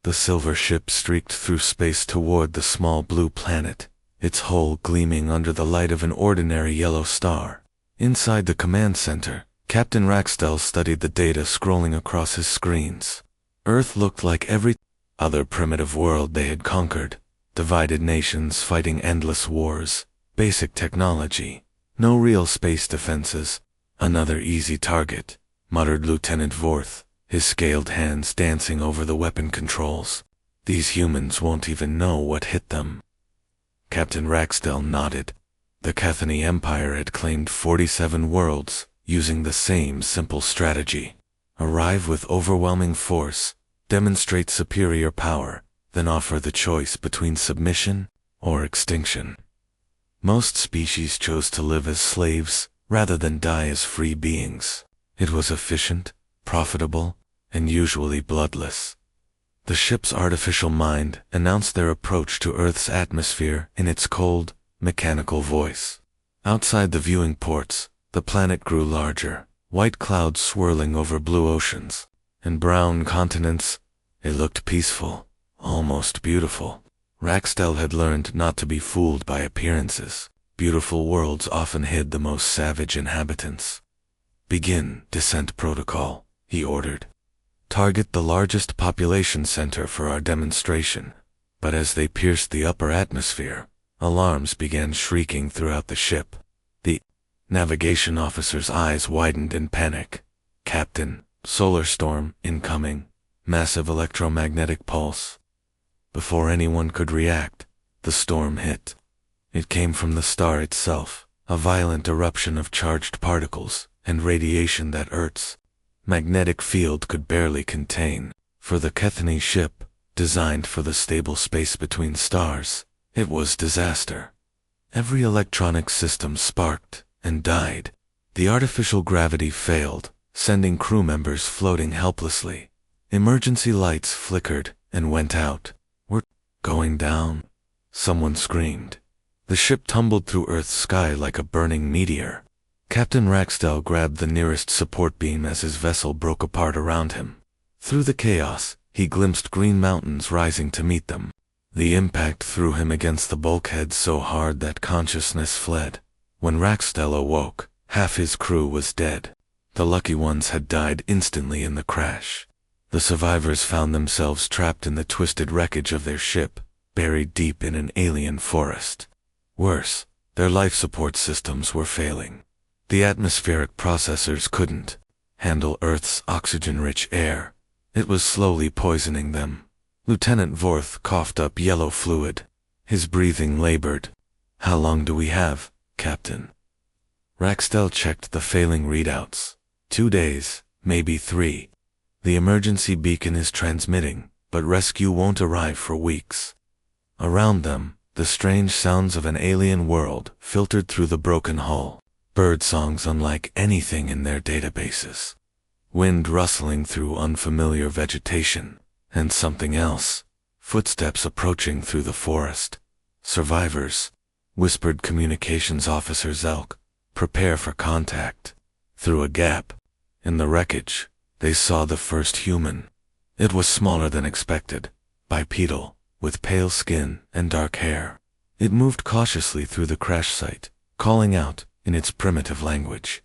The silver ship streaked through space toward the small blue planet, its hull gleaming under the light of an ordinary yellow star. Inside the command center, Captain Raxdell studied the data scrolling across his screens. Earth looked like every other primitive world they had conquered. Divided nations fighting endless wars, basic technology, no real space defenses. Another easy target, muttered Lieutenant Vorth, his scaled hands dancing over the weapon controls. These humans won't even know what hit them. Captain Raxdell nodded. The Cathany Empire had claimed 47 worlds, using the same simple strategy. Arrive with overwhelming force, demonstrate superior power, then offer the choice between submission or extinction. Most species chose to live as slaves rather than die as free beings. It was efficient, profitable, and usually bloodless. The ship's artificial mind announced their approach to Earth's atmosphere in its cold, mechanical voice. Outside the viewing ports, the planet grew larger, white clouds swirling over blue oceans, and brown continents. It looked peaceful, almost beautiful. Raxdell had learned not to be fooled by appearances. Beautiful worlds often hid the most savage inhabitants. Begin descent protocol, he ordered. Target the largest population center for our demonstration. But as they pierced the upper atmosphere, alarms began shrieking throughout the ship. The navigation officer's eyes widened in panic. Captain, solar storm incoming, massive electromagnetic pulse. Before anyone could react, the storm hit. It came from the star itself, a violent eruption of charged particles and radiation that Earth's magnetic field could barely contain. For the Cathany ship, designed for the stable space between stars, it was disaster. Every electronic system sparked and died. The artificial gravity failed, sending crew members floating helplessly. Emergency lights flickered and went out. We're going down, someone screamed. The ship tumbled through Earth's sky like a burning meteor. Captain Raxdell grabbed the nearest support beam as his vessel broke apart around him. Through the chaos, he glimpsed green mountains rising to meet them. The impact threw him against the bulkhead so hard that consciousness fled. When Raxdell awoke, half his crew was dead. The lucky ones had died instantly in the crash. The survivors found themselves trapped in the twisted wreckage of their ship, buried deep in an alien forest. Worse, their life support systems were failing. The atmospheric processors couldn't handle Earth's oxygen-rich air. It was slowly poisoning them. Lieutenant Vorth coughed up yellow fluid. His breathing labored. How long do we have, Captain? Raxdell checked the failing readouts. 2 days, maybe 3. The emergency beacon is transmitting, but rescue won't arrive for weeks. Around them, the strange sounds of an alien world filtered through the broken hull. Bird songs unlike anything in their databases. Wind rustling through unfamiliar vegetation. And something else. Footsteps approaching through the forest. Survivors, whispered communications officer Zelk. Prepare for contact. Through a gap in the wreckage, they saw the first human. It was smaller than expected, bipedal, with pale skin and dark hair. It moved cautiously through the crash site, calling out in its primitive language.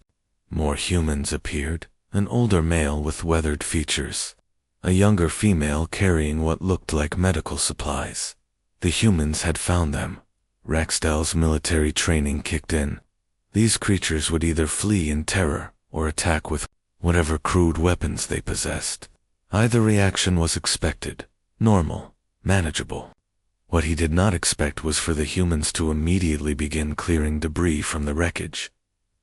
More humans appeared, an older male with weathered features, a younger female carrying what looked like medical supplies. The humans had found them. Raxdell's military training kicked in. These creatures would either flee in terror or attack with whatever crude weapons they possessed. Either reaction was expected, normal, manageable. What he did not expect was for the humans to immediately begin clearing debris from the wreckage.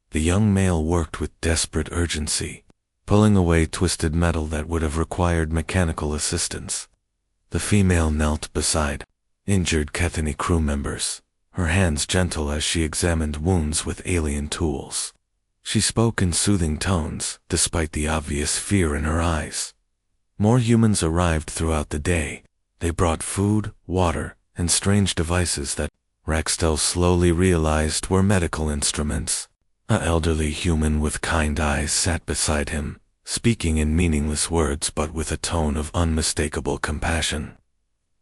The young male worked with desperate urgency, pulling away twisted metal that would have required mechanical assistance. The female knelt beside injured Cathany crew members, her hands gentle as she examined wounds with alien tools. She spoke in soothing tones, despite the obvious fear in her eyes. More humans arrived throughout the day. They brought food, water, and strange devices that Raxdell slowly realized were medical instruments. An elderly human with kind eyes sat beside him, speaking in meaningless words but with a tone of unmistakable compassion.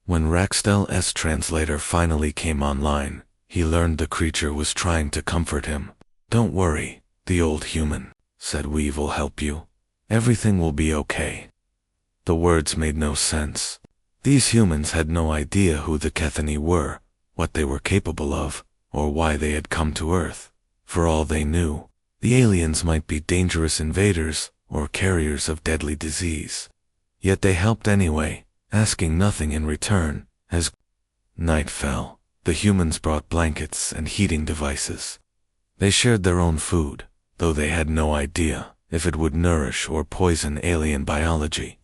When Raxtel's translator finally came online, he learned the creature was trying to comfort him. "Don't worry, the old human," said Weevil, "help you. Everything will be okay." The words made no sense. These humans had no idea who the Kethani were, what they were capable of, or why they had come to Earth. For all they knew, the aliens might be dangerous invaders or carriers of deadly disease. Yet they helped anyway, asking nothing in return. As night fell, the humans brought blankets and heating devices. They shared their own food, though they had no idea if it would nourish or poison alien biology.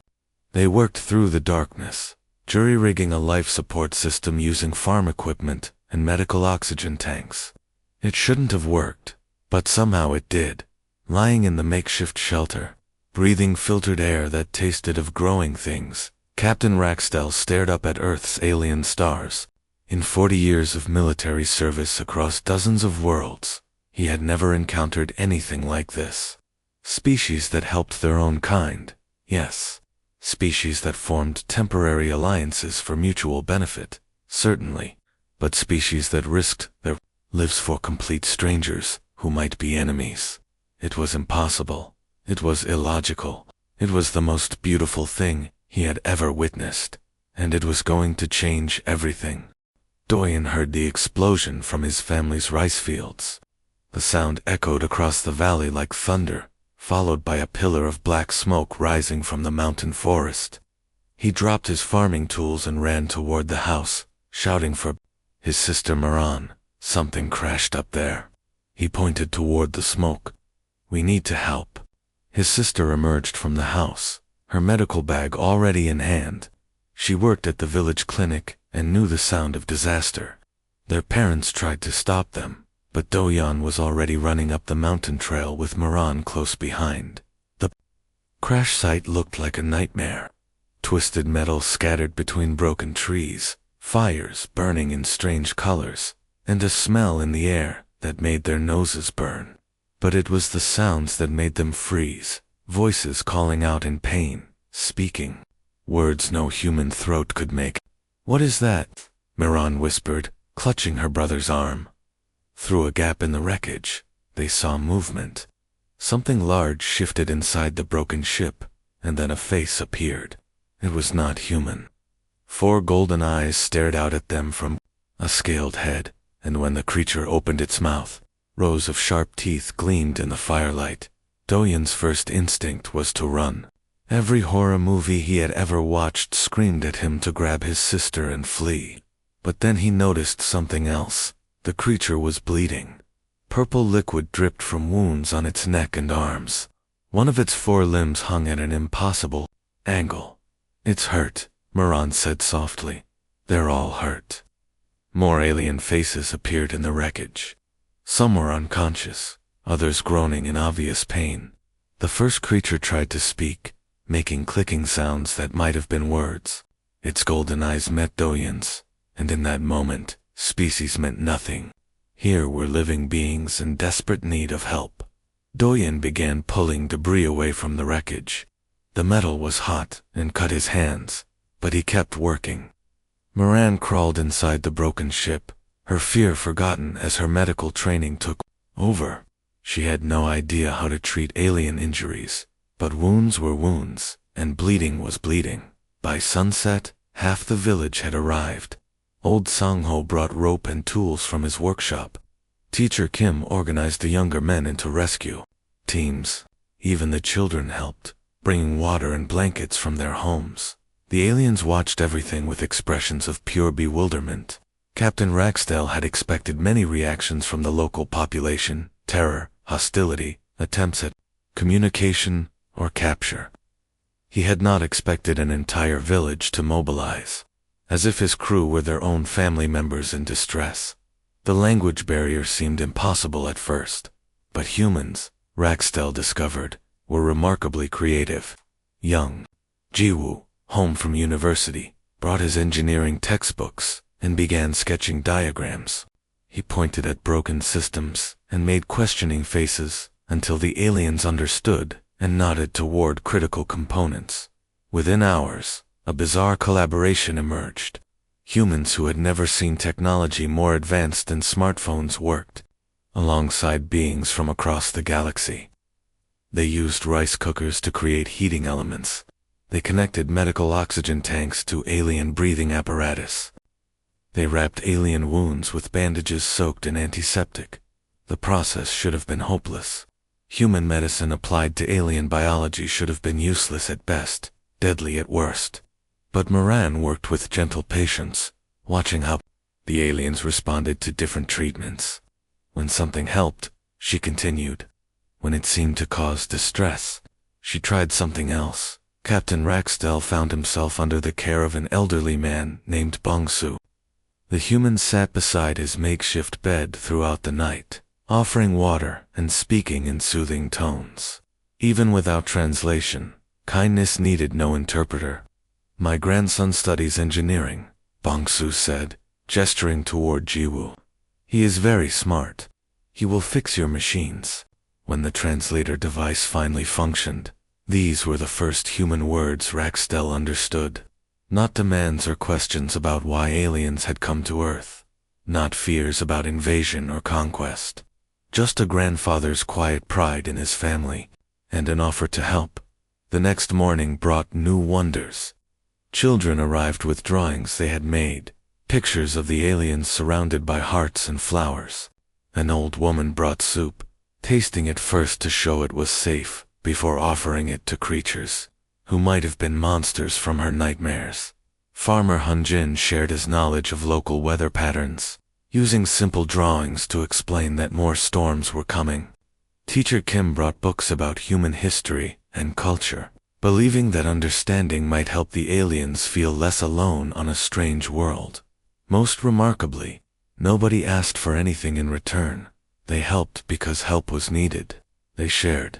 They worked through the darkness, jury-rigging a life support system using farm equipment and medical oxygen tanks. It shouldn't have worked, but somehow it did. Lying in the makeshift shelter, breathing filtered air that tasted of growing things, Captain Raxtel stared up at Earth's alien stars. In 40 years of military service across dozens of worlds, he had never encountered anything like this. Species that helped their own kind, yes. Species that formed temporary alliances for mutual benefit, certainly. But species that risked their lives for complete strangers who might be enemies. It was impossible. It was illogical. It was the most beautiful thing he had ever witnessed, and it was going to change everything. Doyen heard the explosion from his family's rice fields. The sound echoed across the valley like thunder, followed by a pillar of black smoke rising from the mountain forest. He dropped his farming tools and ran toward the house, shouting for his sister Maran. Something crashed up there. He pointed toward the smoke. "We need to help." His sister emerged from the house, her medical bag already in hand. She worked at the village clinic and knew the sound of disaster. Their parents tried to stop them, but Doyan was already running up the mountain trail with Maran close behind. The crash site looked like a nightmare. Twisted metal scattered between broken trees, fires burning in strange colors, and a smell in the air that made their noses burn. But it was the sounds that made them freeze, voices calling out in pain, speaking words no human throat could make. "What is that?" Maran whispered, clutching her brother's arm. Through a gap in the wreckage, they saw movement. Something large shifted inside the broken ship, and then a face appeared. It was not human. 4 golden eyes stared out at them from a scaled head, and when the creature opened its mouth, rows of sharp teeth gleamed in the firelight. Doyen's first instinct was to run. Every horror movie he had ever watched screamed at him to grab his sister and flee. But then he noticed something else. The creature was bleeding. Purple liquid dripped from wounds on its neck and arms. One of its 4 limbs hung at an impossible angle. "It's hurt," Maran said softly. "They're all hurt." More alien faces appeared in the wreckage. Some were unconscious, others groaning in obvious pain. The first creature tried to speak, making clicking sounds that might have been words. Its golden eyes met Doyen's, and in that moment, species meant nothing. Here were living beings in desperate need of help. Doyen began pulling debris away from the wreckage. The metal was hot and cut his hands, but he kept working. Maran crawled inside the broken ship, her fear forgotten as her medical training took over. She had no idea how to treat alien injuries, but wounds were wounds, and bleeding was bleeding. By sunset, half the village had arrived. Old Sangho brought rope and tools from his workshop. Teacher Kim organized the younger men into rescue teams. Even the children helped, bringing water and blankets from their homes. The aliens watched everything with expressions of pure bewilderment. Captain Raxtel had expected many reactions from the local population: terror, hostility, attempts at communication, or capture. He had not expected an entire village to mobilize, as if his crew were their own family members in distress. The language barrier seemed impossible at first, but humans, Raxtel discovered, were remarkably creative. Young Jiwoo, home from university, brought his engineering textbooks and began sketching diagrams. He pointed at broken systems and made questioning faces until the aliens understood and nodded toward critical components. Within hours, a bizarre collaboration emerged. Humans who had never seen technology more advanced than smartphones worked alongside beings from across the galaxy. They used rice cookers to create heating elements. They connected medical oxygen tanks to alien breathing apparatus. They wrapped alien wounds with bandages soaked in antiseptic. The process should have been hopeless. Human medicine applied to alien biology should have been useless at best, deadly at worst. But Moran worked with gentle patience, watching how the aliens responded to different treatments. When something helped, she continued. When it seemed to cause distress, she tried something else. Captain Raxdell found himself under the care of an elderly man named Bongsu. The human sat beside his makeshift bed throughout the night, offering water and speaking in soothing tones. Even without translation, kindness needed no interpreter. "My grandson studies engineering," Bongsu said, gesturing toward Jiwoo. "He is very smart. He will fix your machines." When the translator device finally functioned, these were the first human words Raxdell understood. Not demands or questions about why aliens had come to Earth. Not fears about invasion or conquest. Just a grandfather's quiet pride in his family, and an offer to help. The next morning brought new wonders. Children arrived with drawings they had made, pictures of the aliens surrounded by hearts and flowers. An old woman brought soup, tasting it first to show it was safe, before offering it to creatures who might have been monsters from her nightmares. Farmer Hunjin shared his knowledge of local weather patterns, using simple drawings to explain that more storms were coming. Teacher Kim brought books about human history and culture, believing that understanding might help the aliens feel less alone on a strange world. Most remarkably, nobody asked for anything in return. They helped because help was needed. They shared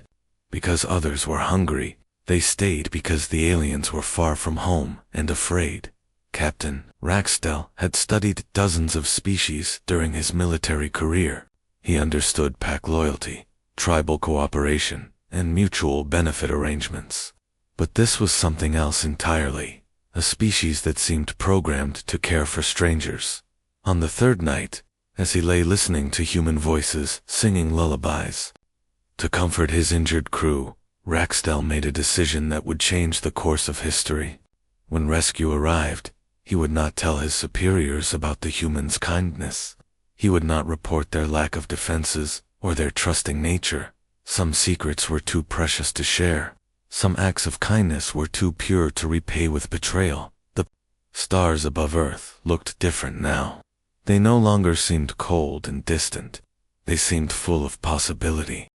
because others were hungry. They stayed because the aliens were far from home and afraid. Captain Raxdell had studied dozens of species during his military career. He understood pack loyalty, tribal cooperation, and mutual benefit arrangements. But this was something else entirely, a species that seemed programmed to care for strangers. On the third night, as he lay listening to human voices singing lullabies to comfort his injured crew, Raxdell made a decision that would change the course of history. When rescue arrived, he would not tell his superiors about the humans' kindness. He would not report their lack of defenses or their trusting nature. Some secrets were too precious to share. Some acts of kindness were too pure to repay with betrayal. The stars above Earth looked different now. They no longer seemed cold and distant. They seemed full of possibility.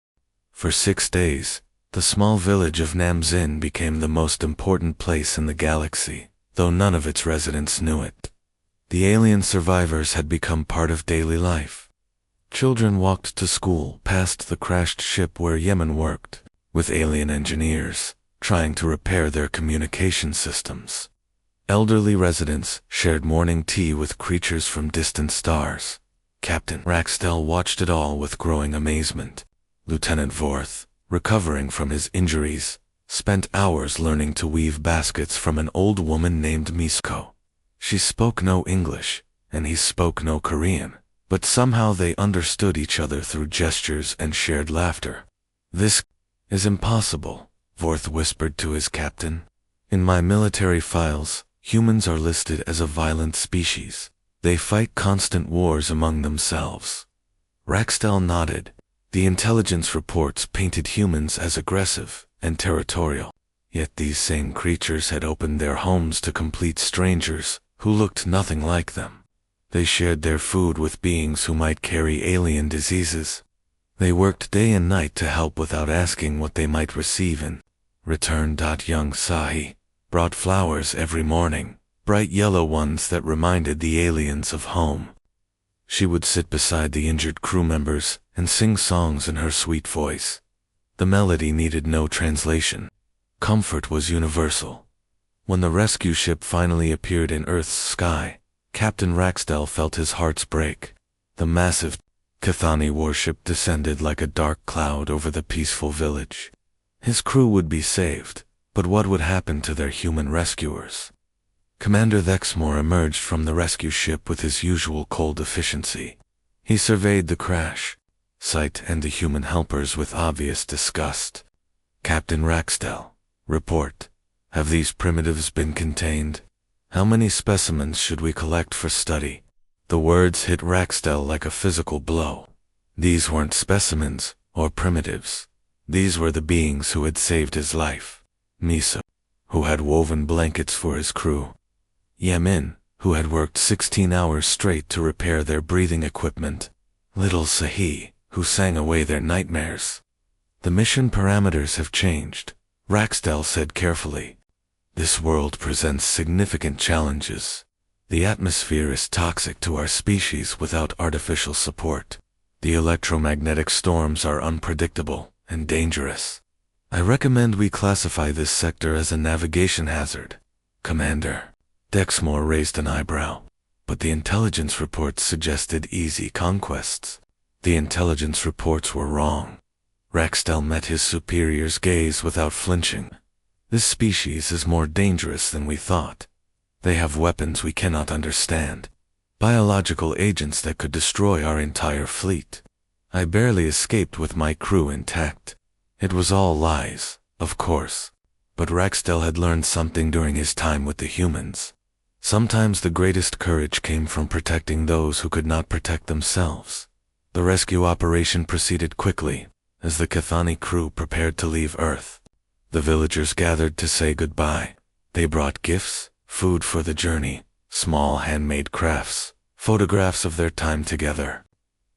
For 6 days, the small village of Namzin became the most important place in the galaxy, though none of its residents knew it. The alien survivors had become part of daily life. Children walked to school past the crashed ship where Yemen worked, with alien engineers, trying to repair their communication systems. Elderly residents shared morning tea with creatures from distant stars. Captain Raxdell watched it all with growing amazement. Lieutenant Vorth, recovering from his injuries, spent hours learning to weave baskets from an old woman named Misko. She spoke no English, and he spoke no Korean, but somehow they understood each other through gestures and shared laughter. "This is impossible," Vorth whispered to his captain. "In my military files, humans are listed as a violent species. They fight constant wars among themselves." Raxdell nodded. The intelligence reports painted humans as aggressive and territorial. Yet these same creatures had opened their homes to complete strangers who looked nothing like them. They shared their food with beings who might carry alien diseases. They worked day and night to help without asking what they might receive in return. Young Sahi brought flowers every morning, bright yellow ones that reminded the aliens of home. She would sit beside the injured crew members and sing songs in her sweet voice. The melody needed no translation. Comfort was universal. When the rescue ship finally appeared in Earth's sky, Captain Raxdell felt his heart break. The massive Cathani warship descended like a dark cloud over the peaceful village. His crew would be saved, but what would happen to their human rescuers? Commander Thexmore emerged from the rescue ship with his usual cold efficiency. He surveyed the crash site and the human helpers with obvious disgust. Captain Raxdell, report. Have these primitives been contained? How many specimens should we collect for study? The words hit Raxdell like a physical blow. These weren't specimens or primitives. These were the beings who had saved his life. Misa, who had woven blankets for his crew. Yamin, who had worked 16 hours straight to repair their breathing equipment. Little Sahi, who sang away their nightmares. The mission parameters have changed, Raxdell said carefully. This world presents significant challenges. The atmosphere is toxic to our species without artificial support. The electromagnetic storms are unpredictable and dangerous. I recommend we classify this sector as a navigation hazard. Commander. Dexmore raised an eyebrow, but the intelligence reports suggested easy conquests. The intelligence reports were wrong. Raxdell met his superior's gaze without flinching. This species is more dangerous than we thought. They have weapons we cannot understand. Biological agents that could destroy our entire fleet. I barely escaped with my crew intact. It was all lies, of course. But Raxdell had learned something during his time with the humans. Sometimes the greatest courage came from protecting those who could not protect themselves. The rescue operation proceeded quickly, as the Cathani crew prepared to leave Earth. The villagers gathered to say goodbye. They brought gifts, food for the journey, small handmade crafts, photographs of their time together.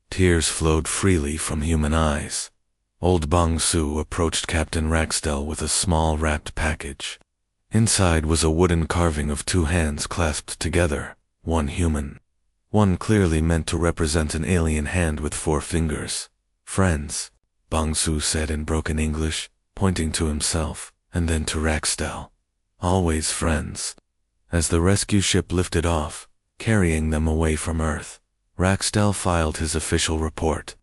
Tears flowed freely from human eyes. Old Bong Su approached Captain Raxdell with a small wrapped package. Inside was a wooden carving of two hands clasped together, one human. One clearly meant to represent an alien hand with 4 fingers. Friends, Bong Su said in broken English, pointing to himself, and then to Raxdell. Always friends. As the rescue ship lifted off, carrying them away from Earth, Raxdell filed his official report.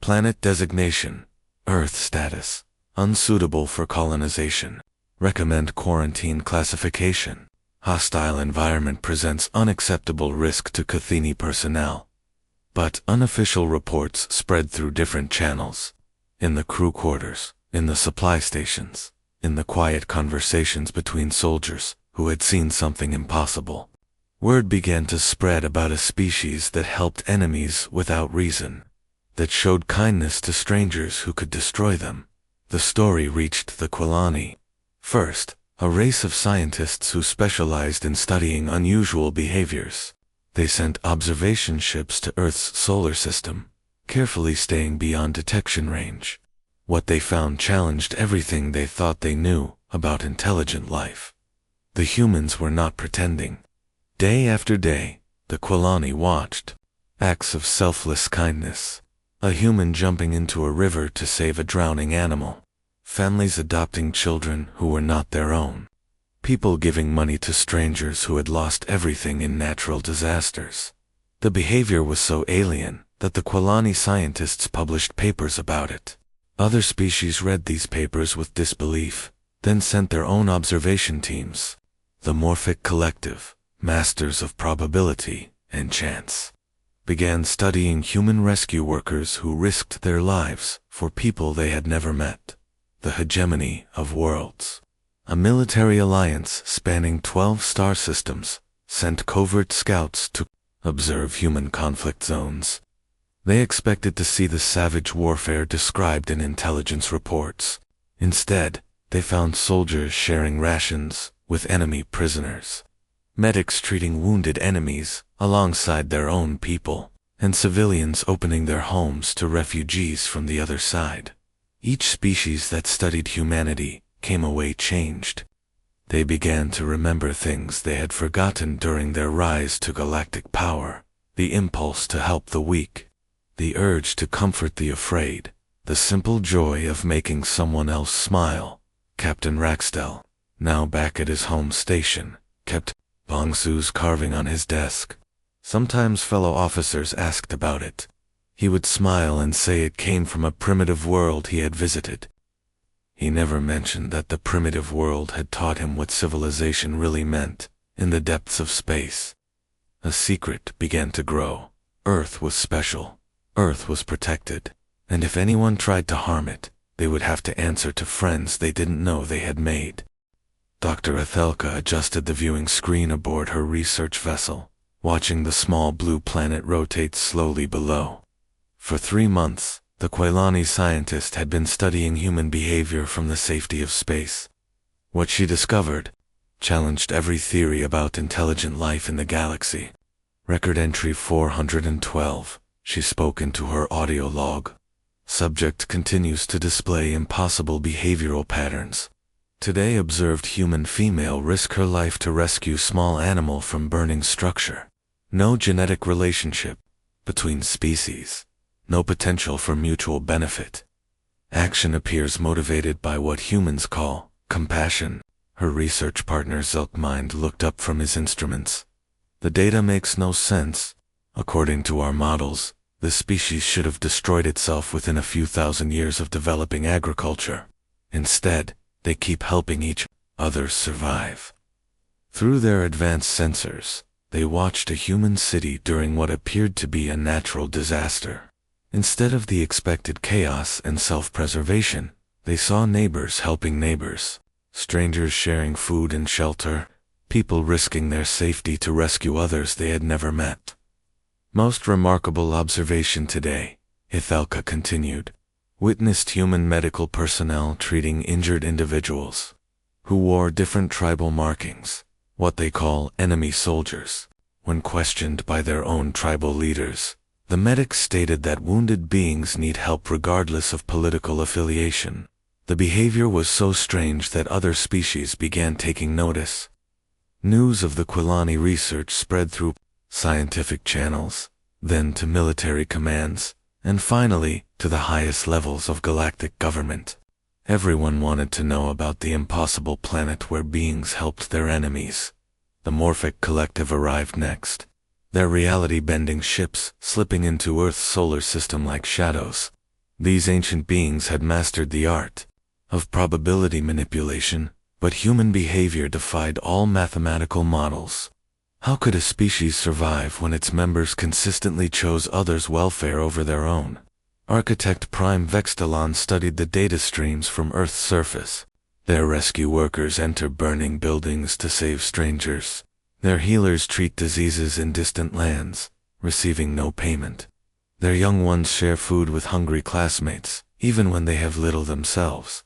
Planet designation, Earth status, unsuitable for colonization. Recommend quarantine classification. Hostile environment presents unacceptable risk to Cathini personnel. But unofficial reports spread through different channels. In the crew quarters, in the supply stations, in the quiet conversations between soldiers who had seen something impossible. Word began to spread about a species that helped enemies without reason, that showed kindness to strangers who could destroy them. The story reached the Quilani. First, a race of scientists who specialized in studying unusual behaviors. They sent observation ships to Earth's solar system, carefully staying beyond detection range. What they found challenged everything they thought they knew about intelligent life. The humans were not pretending. Day after day, the Quilani watched. Acts of selfless kindness. A human jumping into a river to save a drowning animal. Families adopting children who were not their own. People giving money to strangers who had lost everything in natural disasters. The behavior was so alien that the Quilani scientists published papers about it. Other species read these papers with disbelief, then sent their own observation teams. The Morphic Collective, masters of probability and chance, began studying human rescue workers who risked their lives for people they had never met. The hegemony of worlds. A military alliance spanning 12 star systems sent covert scouts to observe human conflict zones. They expected to see the savage warfare described in intelligence reports. Instead, they found soldiers sharing rations with enemy prisoners, medics treating wounded enemies alongside their own people, and civilians opening their homes to refugees from the other side. Each species that studied humanity came away changed. They began to remember things they had forgotten during their rise to galactic power, the impulse to help the weak, the urge to comfort the afraid, the simple joy of making someone else smile. Captain Raxdell, now back at his home station, kept Bong Su's carving on his desk. Sometimes fellow officers asked about it. He would smile and say it came from a primitive world he had visited. He never mentioned that the primitive world had taught him what civilization really meant in the depths of space. A secret began to grow. Earth was special. Earth was protected. And if anyone tried to harm it, they would have to answer to friends they didn't know they had made. Dr. Ethelka adjusted the viewing screen aboard her research vessel, watching the small blue planet rotate slowly below. For 3 months, the Quailani scientist had been studying human behavior from the safety of space. What she discovered challenged every theory about intelligent life in the galaxy. Record entry 412. She spoke into her audio log. Subject continues to display impossible behavioral patterns. Today observed human female risk her life to rescue small animal from burning structure. No genetic relationship between species. No potential for mutual benefit. Action appears motivated by what humans call compassion. Her research partner Zilkmind looked up from his instruments. The data makes no sense. According to our models, the species should have destroyed itself within a few thousand years of developing agriculture. Instead, they keep helping each other survive. Through their advanced sensors, they watched a human city during what appeared to be a natural disaster. Instead of the expected chaos and self-preservation, they saw neighbors helping neighbors, strangers sharing food and shelter, people risking their safety to rescue others they had never met. Most remarkable observation today, Ethelka continued, witnessed human medical personnel treating injured individuals who wore different tribal markings, what they call enemy soldiers. When questioned by their own tribal leaders, the medics stated that wounded beings need help regardless of political affiliation. The behavior was so strange that other species began taking notice. News of the Quilani research spread through scientific channels, then to military commands, and finally to the highest levels of galactic government. Everyone wanted to know about the impossible planet where beings helped their enemies. The Morphic Collective arrived next. Their reality-bending ships slipping into Earth's solar system like shadows. These ancient beings had mastered the art of probability manipulation, but human behavior defied all mathematical models. How could a species survive when its members consistently chose others' welfare over their own? Architect Prime Vextalon studied the data streams from Earth's surface. Their rescue workers enter burning buildings to save strangers. Their healers treat diseases in distant lands, receiving no payment. Their young ones share food with hungry classmates, even when they have little themselves.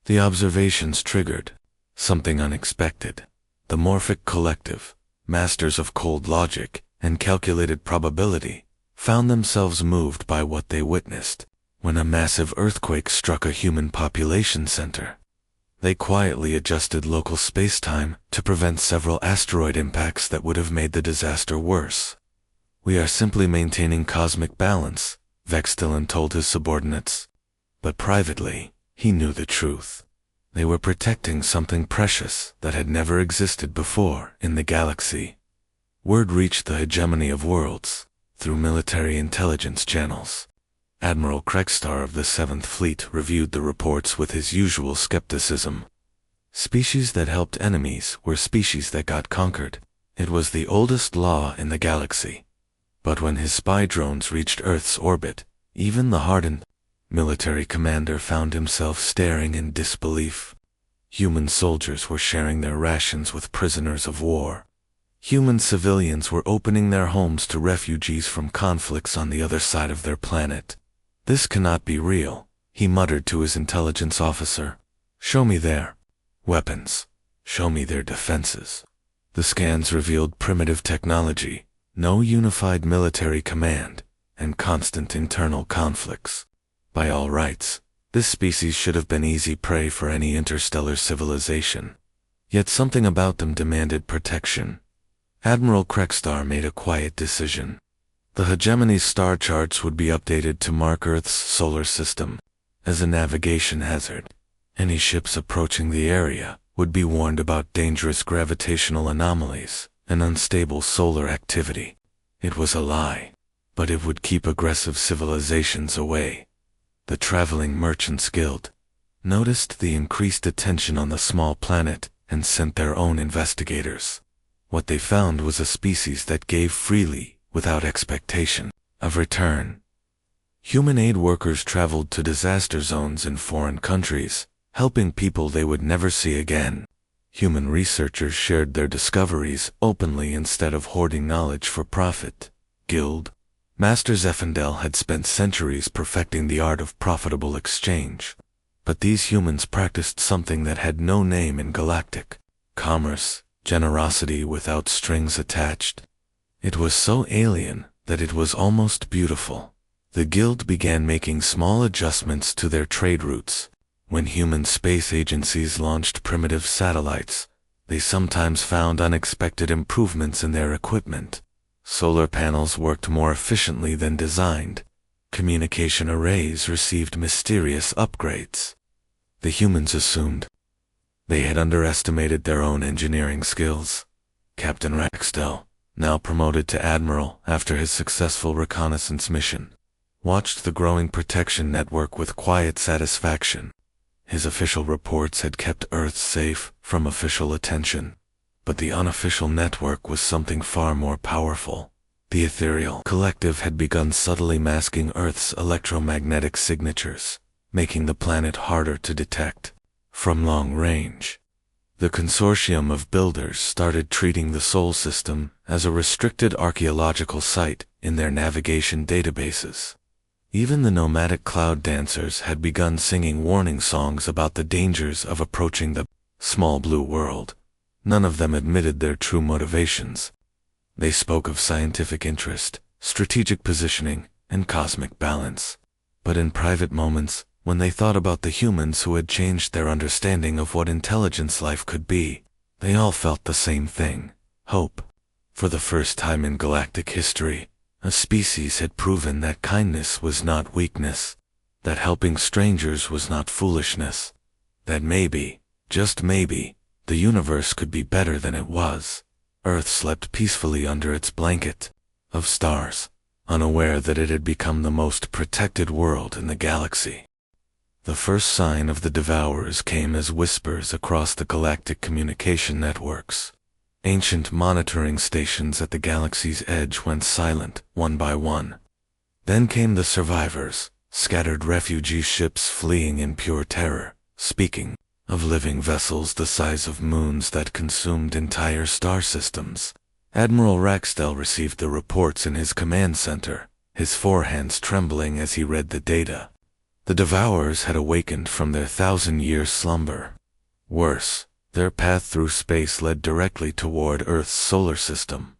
The observations triggered something unexpected. The Morphic Collective, masters of cold logic and calculated probability, found themselves moved by what they witnessed when a massive earthquake struck a human population center. They quietly adjusted local space-time to prevent several asteroid impacts that would have made the disaster worse. "We are simply maintaining cosmic balance," Vextalon told his subordinates. But privately, he knew the truth. They were protecting something precious that had never existed before in the galaxy. Word reached the hegemony of worlds through military intelligence channels. Admiral Kregstar of the 7th Fleet reviewed the reports with his usual skepticism. Species that helped enemies were species that got conquered. It was the oldest law in the galaxy. But when his spy drones reached Earth's orbit, even the hardened military commander found himself staring in disbelief. Human soldiers were sharing their rations with prisoners of war. Human civilians were opening their homes to refugees from conflicts on the other side of their planet. "This cannot be real," he muttered to his intelligence officer. "Show me their weapons. Show me their defenses." The scans revealed primitive technology, no unified military command, and constant internal conflicts. By all rights, this species should have been easy prey for any interstellar civilization. Yet something about them demanded protection. Admiral Kregstar made a quiet decision. The hegemony's star charts would be updated to mark Earth's solar system as a navigation hazard. Any ships approaching the area would be warned about dangerous gravitational anomalies and unstable solar activity. It was a lie, but it would keep aggressive civilizations away. The Traveling Merchants Guild, noticed the increased attention on the small planet and sent their own investigators. What they found was a species that gave freely, without expectation of return. Human aid workers traveled to disaster zones in foreign countries, helping people they would never see again. Human researchers shared their discoveries openly instead of hoarding knowledge for profit. Guild Master Zeffendel had spent centuries perfecting the art of profitable exchange. But these humans practiced something that had no name in galactic commerce: generosity without strings attached. It was so alien that it was almost beautiful. The guild began making small adjustments to their trade routes. When human space agencies launched primitive satellites, they sometimes found unexpected improvements in their equipment. Solar panels worked more efficiently than designed. Communication arrays received mysterious upgrades. The humans assumed they had underestimated their own engineering skills. Captain Raxtel, now promoted to Admiral after his successful reconnaissance mission, watched the growing protection network with quiet satisfaction. His official reports had kept Earth safe from official attention. But the unofficial network was something far more powerful. The ethereal collective had begun subtly masking Earth's electromagnetic signatures, making the planet harder to detect from long range. The consortium of builders started treating the Sol system as a restricted archaeological site in their navigation databases. Even the nomadic cloud dancers had begun singing warning songs about the dangers of approaching the small blue world. None of them admitted their true motivations. They spoke of scientific interest, strategic positioning, and cosmic balance. But in private moments, when they thought about the humans who had changed their understanding of what intelligence life could be, they all felt the same thing: hope. For the first time in galactic history, a species had proven that kindness was not weakness, that helping strangers was not foolishness, that maybe, just maybe, the universe could be better than it was. Earth slept peacefully under its blanket of stars, unaware that it had become the most protected world in the galaxy. The first sign of the Devourers came as whispers across the galactic communication networks. Ancient monitoring stations at the galaxy's edge went silent, one by one. Then came the survivors, scattered refugee ships fleeing in pure terror, speaking of living vessels the size of moons that consumed entire star systems. Admiral Raxtel received the reports in his command center, his forehands trembling as he read the data. The Devourers had awakened from their 1,000-year slumber. Worse, their path through space led directly toward Earth's solar system.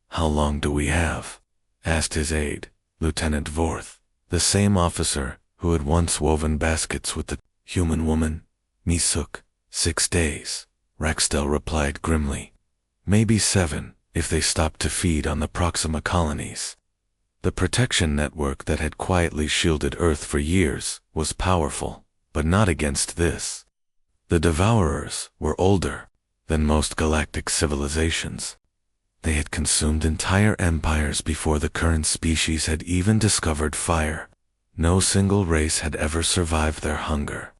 "How long do we have?" asked his aide, Lieutenant Vorth, the same officer who had once woven baskets with the human woman. "Misuk, 6 days," Raxtel replied grimly. "Maybe 7, if they stopped to feed on the Proxima colonies." The protection network that had quietly shielded Earth for years was powerful, but not against this. The Devourers were older than most galactic civilizations. They had consumed entire empires before the current species had even discovered fire. No single race had ever survived their hunger.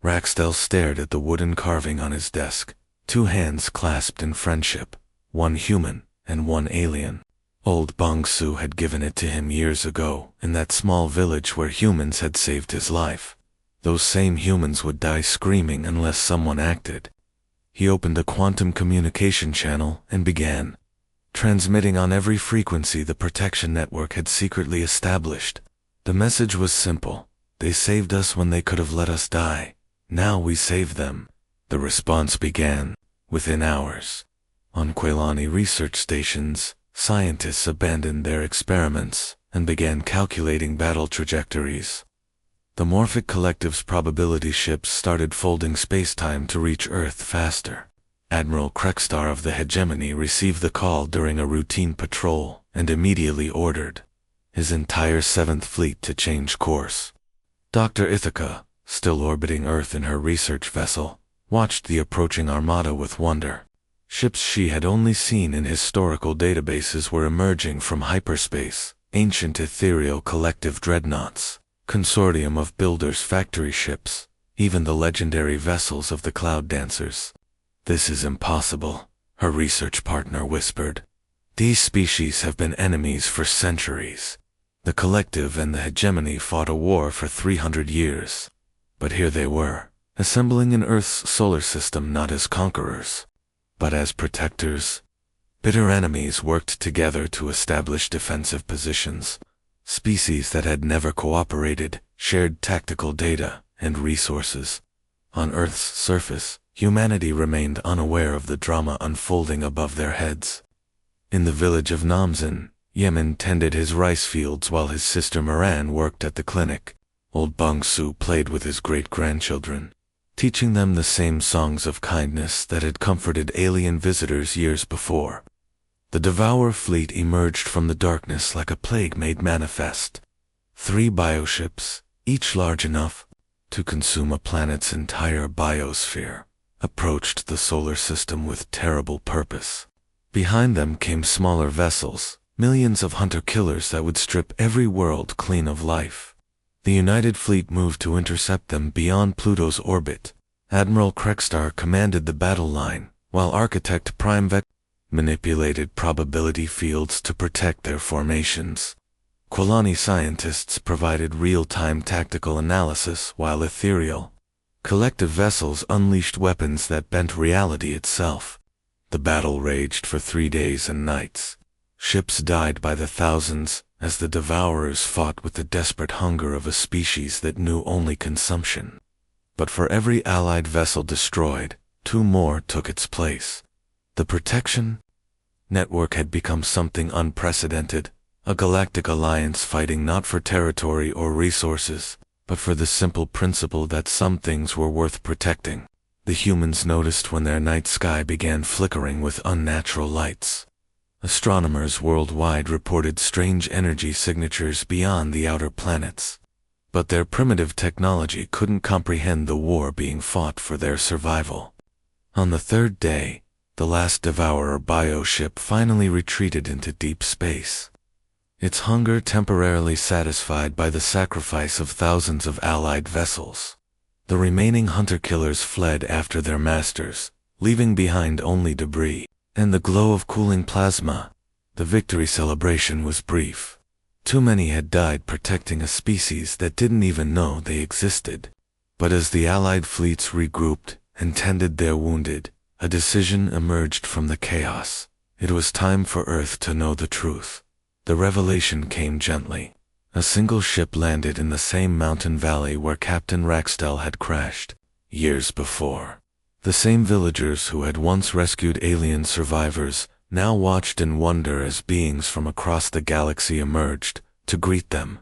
Raxtel stared at the wooden carving on his desk, 2 hands clasped in friendship, one human and one alien. Old Bongsu had given it to him years ago in that small village where humans had saved his life. Those same humans would die screaming unless someone acted. He opened a quantum communication channel and began transmitting on every frequency the protection network had secretly established. The message was simple: they saved us when they could have let us die. Now we save them. The response began within hours. On Quailani research stations, scientists abandoned their experiments and began calculating battle trajectories. The Morphic Collective's probability ships started folding spacetime to reach Earth faster. Admiral Krekstar of the Hegemony received the call during a routine patrol and immediately ordered his entire 7th Fleet to change course. Dr. Ithaca, still orbiting Earth in her research vessel, watched the approaching armada with wonder. Ships she had only seen in historical databases were emerging from hyperspace, ancient ethereal collective dreadnoughts, consortium of builders' factory ships. even the legendary vessels of the Cloud Dancers. "This is impossible," her research partner whispered. "These species have been enemies for centuries. The Collective and the Hegemony fought a war for 300 years. But here they were, assembling an Earth's solar system not as conquerors, but as protectors. Bitter enemies worked together to establish defensive positions. Species that had never cooperated shared tactical data and resources. On Earth's surface, humanity remained unaware of the drama unfolding above their heads. In the village of Namzin, Yemen tended his rice fields while his sister Moran worked at the clinic. Old Bangsu played with his great-grandchildren, teaching them the same songs of kindness that had comforted alien visitors years before. The Devourer fleet emerged from the darkness like a plague made manifest. 3 bioships, each large enough to consume a planet's entire biosphere, approached the solar system with terrible purpose. Behind them came smaller vessels, millions of hunter-killers that would strip every world clean of life. The United Fleet moved to intercept them beyond Pluto's orbit. Admiral Krekstar commanded the battle line, while Architect Prime Vec manipulated probability fields to protect their formations. Quilani scientists provided real-time tactical analysis, while ethereal, collective vessels unleashed weapons that bent reality itself. The battle raged for 3 days and nights. Ships died by the thousands as the Devourers fought with the desperate hunger of a species that knew only consumption. But for every Allied vessel destroyed, 2 more took its place. The Protection Network had become something unprecedented, a galactic alliance fighting not for territory or resources, but for the simple principle that some things were worth protecting. The humans noticed when their night sky began flickering with unnatural lights. Astronomers worldwide reported strange energy signatures beyond the outer planets. But their primitive technology couldn't comprehend the war being fought for their survival. On the 3rd day, the last Devourer bioship finally retreated into deep space. Its hunger temporarily satisfied by the sacrifice of thousands of Allied vessels. The remaining hunter-killers fled after their masters, leaving behind only debris and the glow of cooling plasma. The victory celebration was brief. Too many had died protecting a species that didn't even know they existed. But as the Allied fleets regrouped and tended their wounded, a decision emerged from the chaos. It was time for Earth to know the truth. The revelation came gently. A single ship landed in the same mountain valley where Captain Raxdell had crashed years before. The same villagers who had once rescued alien survivors now watched in wonder as beings from across the galaxy emerged to greet them.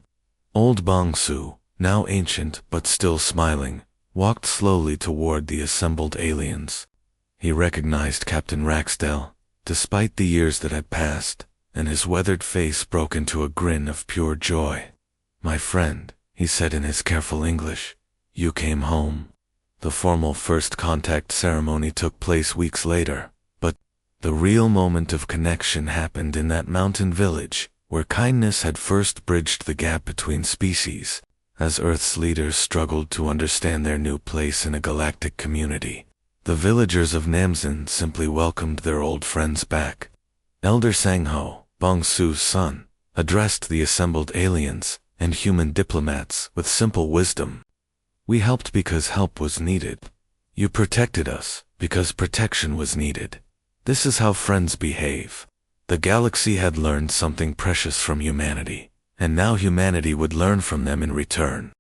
Old Bangsu, now ancient but still smiling, walked slowly toward the assembled aliens. He recognized Captain Raxdell, despite the years that had passed, and his weathered face broke into a grin of pure joy. "My friend," he said in his careful English, "you came home." The formal first contact ceremony took place weeks later, but the real moment of connection happened in that mountain village, where kindness had first bridged the gap between species, as Earth's leaders struggled to understand their new place in a galactic community. The villagers of Namzin simply welcomed their old friends back. Elder Sangho, Bangsu's son, addressed the assembled aliens and human diplomats with simple wisdom. "We helped because help was needed. You protected us because protection was needed. This is how friends behave." The galaxy had learned something precious from humanity, and now humanity would learn from them in return.